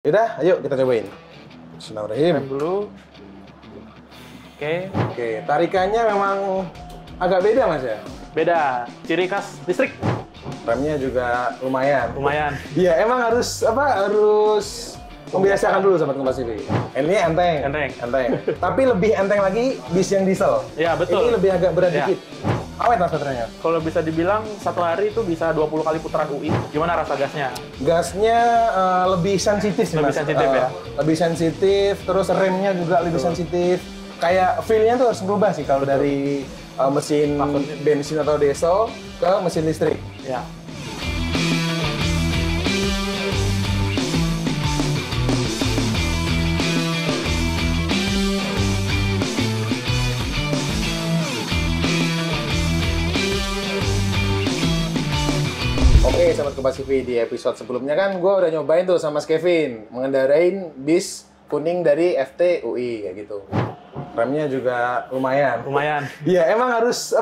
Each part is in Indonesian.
Yaudah, ayo kita cobain. Bismillahirrahmanirrahim. Rem dulu. Oke. Oke, tarikannya memang agak beda mas ya? Beda. Ciri khas listrik. Remnya juga lumayan. Lumayan. Iya, emang harus membiasakan dulu sama Kompas TV. Ini enteng. Enteng. Tapi lebih enteng lagi bis yang diesel. Ya, betul. Ini lebih agak berat Ya. dikit. Awet mas baterainya. Kalau bisa dibilang satu hari itu bisa 20 kali putaran UI. Gimana rasa gasnya? Gasnya lebih sensitif sih Lebih mas. sensitif ya? Lebih sensitif, terus remnya juga lebih sensitif. Kayak feel-nya tuh harus berubah sih kalau dari mesin bensin atau diesel ke mesin listrik. Ya. Oke, sahabat Kompas TV, di episode sebelumnya kan gue udah nyobain tuh sama Mas Kevin mengendarain bis kuning dari FT UI kayak gitu. Remnya juga lumayan. Lumayan. Iya, emang harus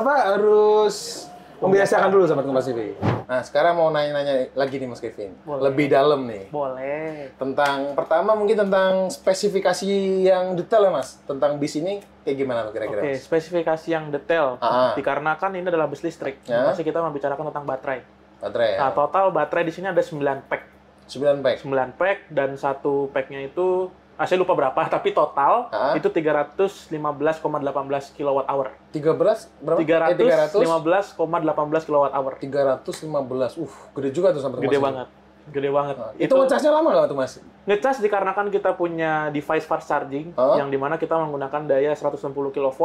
membiasakan dulu sama Kompas TV. Nah, sekarang mau nanya-nanya lagi nih Mas Kevin. Boleh. Lebih dalam nih. Boleh. Pertama mungkin tentang spesifikasi yang detail ya Mas. Tentang bis ini kayak gimana tuh kira-kira? Oke, Mas? spesifikasi yang detail. Dikarenakan ini adalah bus listrik. Ya. Masih kita membicarakan tentang baterai. Baterai ya? Nah, total baterai di sini ada 9 pack. 9 pack. 9 pack dan satu packnya itu saya lupa berapa, tapi total itu 315,18 kWh. 13 berapa? 315,18 kWh. 315. Gede juga tuh sampai Gede banget. Gede banget. Nah, itu ngecasnya lama nggak tuh Mas? Ngecas dikarenakan kita punya device fast charging yang dimana kita menggunakan daya 160 kV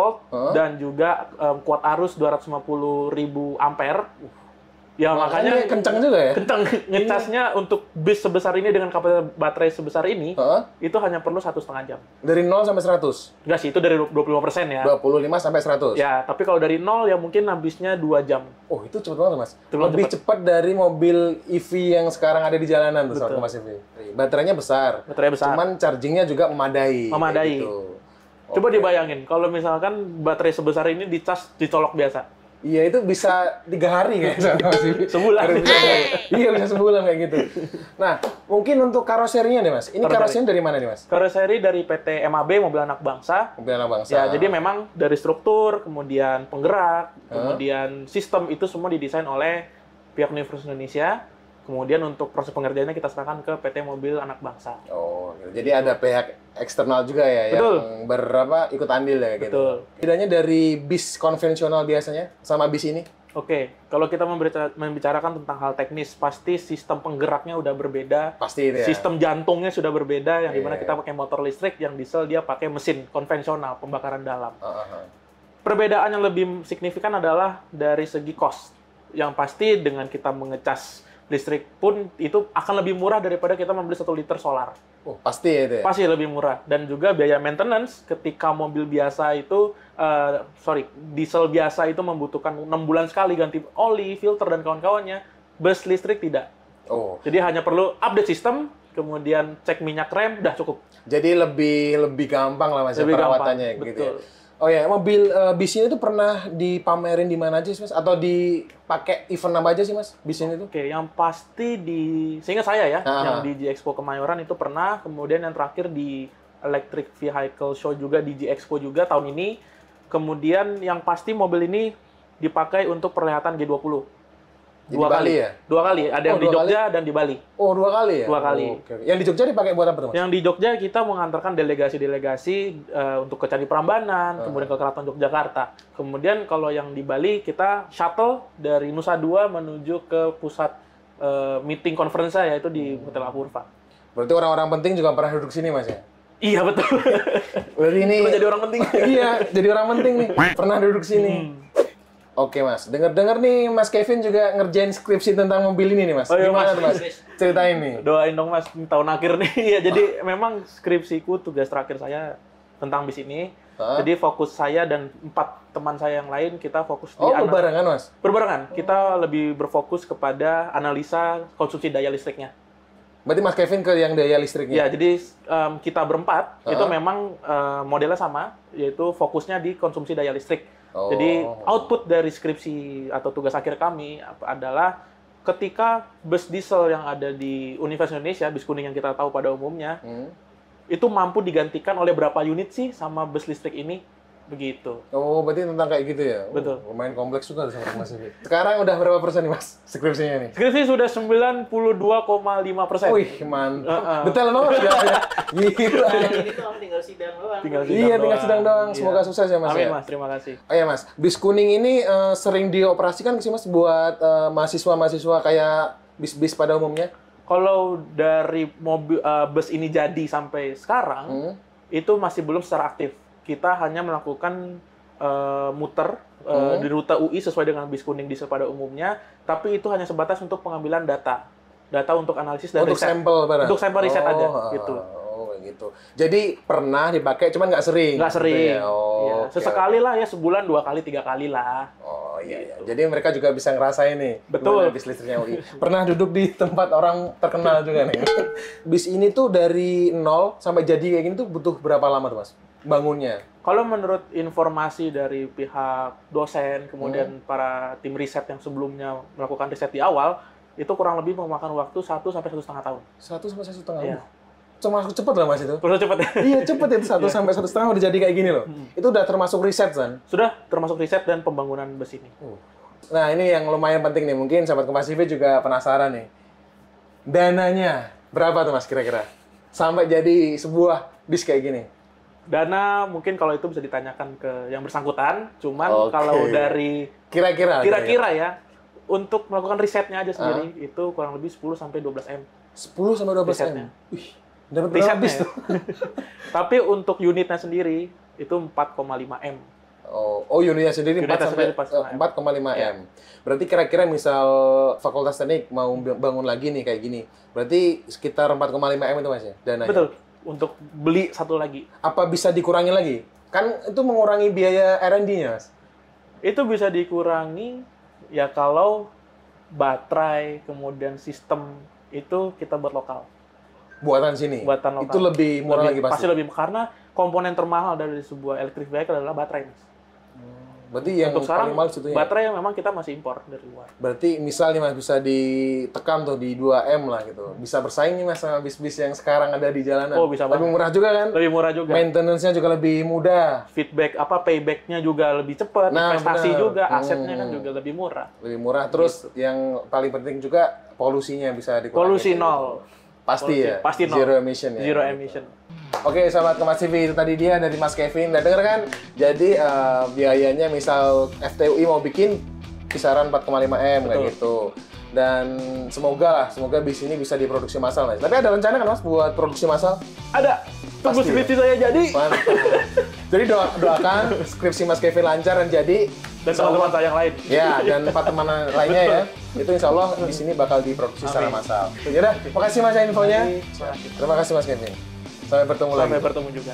dan juga kuat arus 250.000 ampere. Ya makanya kencang juga ya? Kencang. Ngecasnya untuk bis sebesar ini dengan kapasitas baterai sebesar ini itu hanya perlu 1,5 jam. Dari 0 sampai 100? Enggak sih, itu dari 25% ya. 25 sampai 100? Ya, tapi kalau dari 0 ya mungkin habisnya 2 jam. Oh, itu cepet banget Mas. Itu Lebih cepat dari mobil EV yang sekarang ada di jalanan tuh Betul. sama Mas EV. Baterainya besar. Baterai besar. Cuman chargingnya juga memadai. Memadai. Kayak gitu. Coba Oke. dibayangin, kalau misalkan baterai sebesar ini dicas dicolok biasa. Iya, itu bisa 3 hari kayaknya sama Mas EV. Sebulan. Iya, bisa sebulan kayak gitu. Nah, mungkin untuk karoserinya nih Mas. Ini Karoseri. karoserinya dari mana nih Mas? Karoseri dari PT MAB, Mobil Anak Bangsa. Mobil anak bangsa. Ya, jadi memang dari struktur, kemudian penggerak, kemudian sistem itu semua didesain oleh pihak Universitas Indonesia. Kemudian untuk proses pengerjaannya kita serahkan ke PT Mobil Anak Bangsa. Oh, gitu. Jadi ada pihak eksternal juga ya Betul. yang ikut andil ya gitu. Betul. Bedanya dari bis konvensional biasanya sama bis ini? Oke, kalau kita membicarakan tentang hal teknis, pasti sistem penggeraknya udah berbeda. Pasti itu ya. Sistem jantungnya sudah berbeda, yang dimana Iya. kita pakai motor listrik, yang diesel dia pakai mesin konvensional, pembakaran dalam. Heeh. Perbedaan yang lebih signifikan adalah dari segi cost. Yang pasti dengan kita mengecas listrik pun itu akan lebih murah daripada kita membeli 1 liter solar. Oh, pasti ya itu ya. Pasti lebih murah. Dan juga biaya maintenance ketika mobil biasa itu, diesel biasa itu membutuhkan 6 bulan sekali ganti oli, filter, dan kawan-kawannya. Bus listrik tidak. Oh, Jadi hanya perlu update sistem, kemudian cek minyak rem, udah cukup. jadi lebih gampang lah Mas ya Lebih perawatannya gampang, gitu ya. betul. Oh ya, mobil bis ini tuh pernah dipamerin di mana aja sih Mas? Atau dipakai event apa aja sih Mas bis ini tuh? Oke, yang pasti seingat saya ya, Ah. yang di G-Expo Kemayoran itu pernah, kemudian yang terakhir di Electric Vehicle Show juga, di G-Expo juga tahun ini. Kemudian yang pasti mobil ini dipakai untuk perlihatan G20. Di Bali ya? 2 kali, ada yang di 2 Jogja dan di Bali. Oh, 2 kali ya? 2 kali. Oh, oke. Yang di Jogja dipakai buat apa tuh Mas? Yang di Jogja kita mengantarkan delegasi-delegasi untuk ke Candi Prambanan, kemudian ke Keraton Yogyakarta. Kemudian kalau yang di Bali kita shuttle dari Nusa Dua menuju ke pusat meeting conference yaitu di Hotel Apurva. Berarti orang-orang penting juga pernah duduk sini Mas ya? Iya betul. Berarti ini Kita jadi orang penting. Iya, jadi orang penting nih. Pernah duduk sini. Oke Mas, dengar-dengar nih Mas Kevin juga ngerjain skripsi tentang mobil ini nih Mas. Oh, iya, Gimana Mas. tuh Mas? Ceritain nih. Doain dong Mas, tahun akhir nih. Ya, jadi memang skripsiku tugas terakhir saya tentang bis ini. Jadi fokus saya dan 4 teman saya yang lain kita fokus di Berbarengan Mas? berbarengan. Kita lebih berfokus kepada analisa konsumsi daya listriknya. Berarti Mas Kevin ke yang daya listriknya? Ya, jadi kita berempat itu memang modelnya sama, yaitu fokusnya di konsumsi daya listrik. Oh. Jadi output dari skripsi atau tugas akhir kami adalah ketika bus diesel yang ada di Universitas Indonesia, bis kuning yang kita tahu pada umumnya, itu mampu digantikan oleh berapa unit sih sama bus listrik ini? Begitu. Oh, berarti tentang kayak gitu ya? Betul. Lumayan kompleks juga sama Mas Evi. Sekarang udah berapa persen nih Mas skripsinya nih? Skripsi sudah 92,5%. Wih, mantap. Detail banget ya. Gila. Ini tuh tinggal sidang doang. Tinggal sidang doang. Semoga sukses ya Mas. Amin ya? Mas, terima kasih. Oh ya Mas, bis kuning ini sering dioperasikan sih Mas buat mahasiswa-mahasiswa kayak bis-bis pada umumnya? Kalau dari mobil bus ini jadi sampai sekarang, itu masih belum secara aktif. Kita hanya melakukan muter di rute UI sesuai dengan bis kuning diesel pada umumnya, tapi itu hanya sebatas untuk pengambilan data untuk analisis dan untuk riset. sampel barang? Untuk sampel riset aja, gitu. Oh, gitu. Jadi pernah dipakai, cuman nggak sering? Nggak sering. Gitu ya? Oh, ya. Sesekali lah ya, sebulan 2 kali, 3 kali lah. Oh iya. Jadi mereka juga bisa ngerasain nih. Betul. Bis listriknya UI. Pernah duduk di tempat orang terkenal juga nih. Bis ini tuh dari nol sampai jadi kayak gini tuh butuh berapa lama tuh Mas? Bangunnya? Kalau menurut informasi dari pihak dosen, kemudian para tim riset yang sebelumnya melakukan riset di awal, itu kurang lebih memakan waktu 1 sampai 1,5 tahun. 1 sampai 1,5? Iya. Termasuk cepet lah Mas itu? Terus cepet ya? Iya cepet itu, 1 sampai 1,5 udah jadi kayak gini loh. Itu udah termasuk riset kan? Sudah termasuk riset dan pembangunan bus ini. Nah ini yang lumayan penting nih, mungkin sahabat Kompas TV juga penasaran nih. Dananya berapa tuh Mas kira-kira? Sampai jadi sebuah bis kayak gini? Dana mungkin kalau itu bisa ditanyakan ke yang bersangkutan, cuman kalau dari kira-kira ya, untuk melakukan risetnya aja sendiri, itu kurang lebih 10 sampai 12 M. 10 sampai 12 risetnya. M? Wih, dapat berapa bis tuh? Tapi untuk unitnya sendiri, itu 4,5 M. Oh unitnya sendiri 4,5 M. Berarti kira-kira misal Fakultas Teknik mau bangun lagi nih kayak gini, berarti sekitar 4,5 M itu Mas ya dananya? Betul, untuk beli satu lagi. Apa bisa dikurangi lagi? Kan itu mengurangi biaya R&D-nya Mas? Itu bisa dikurangi ya kalau baterai, kemudian sistem itu kita buat lokal. Buatan sini? Buatan lokal. Itu lebih murah lagi pasti? Pasti lebih, karena komponen termahal dari sebuah electric vehicle adalah baterai, Mas. Berarti yang untuk sekarang, paling mahal itu ya? baterai yang memang kita masih impor dari luar. Berarti misal nih Mas, bisa ditekan tuh di 2M lah gitu. Bisa bersaing nih Mas sama bis-bis yang sekarang ada di jalanan? Oh, bisa banget. Lebih murah juga kan? Lebih murah juga. Maintenance-nya juga lebih mudah. Payback-nya juga lebih cepat. Nah, investasi bener. juga, asetnya kan juga lebih murah. Lebih murah. Terus yang paling penting juga polusinya bisa dikurangi. Polusi nol. Pasti ya? Pasti nol. Zero emission ya? Zero emission. Oke, sahabat Kompas TV, itu tadi dia dari Mas Kevin. Udah denger kan? Jadi biayanya misal FTUI mau bikin kisaran 4,5 M kayak gitu. Dan semoga bis ini bisa diproduksi massal Mas. Tapi ada rencana kan Mas buat produksi massal? Ada. Tunggu Pasti skripsi saya jadi. Mantap. Jadi doakan skripsi Mas Kevin lancar dan jadi. Dan teman-teman saya yang lain. Ya, dan 4 teman lainnya ya. Itu insya Allah di sini bakal diproduksi secara massal. Yaudah, makasih Mas infonya. Terima kasih Mas Kevin. Sampai bertemu lagi. Sampai bertemu juga.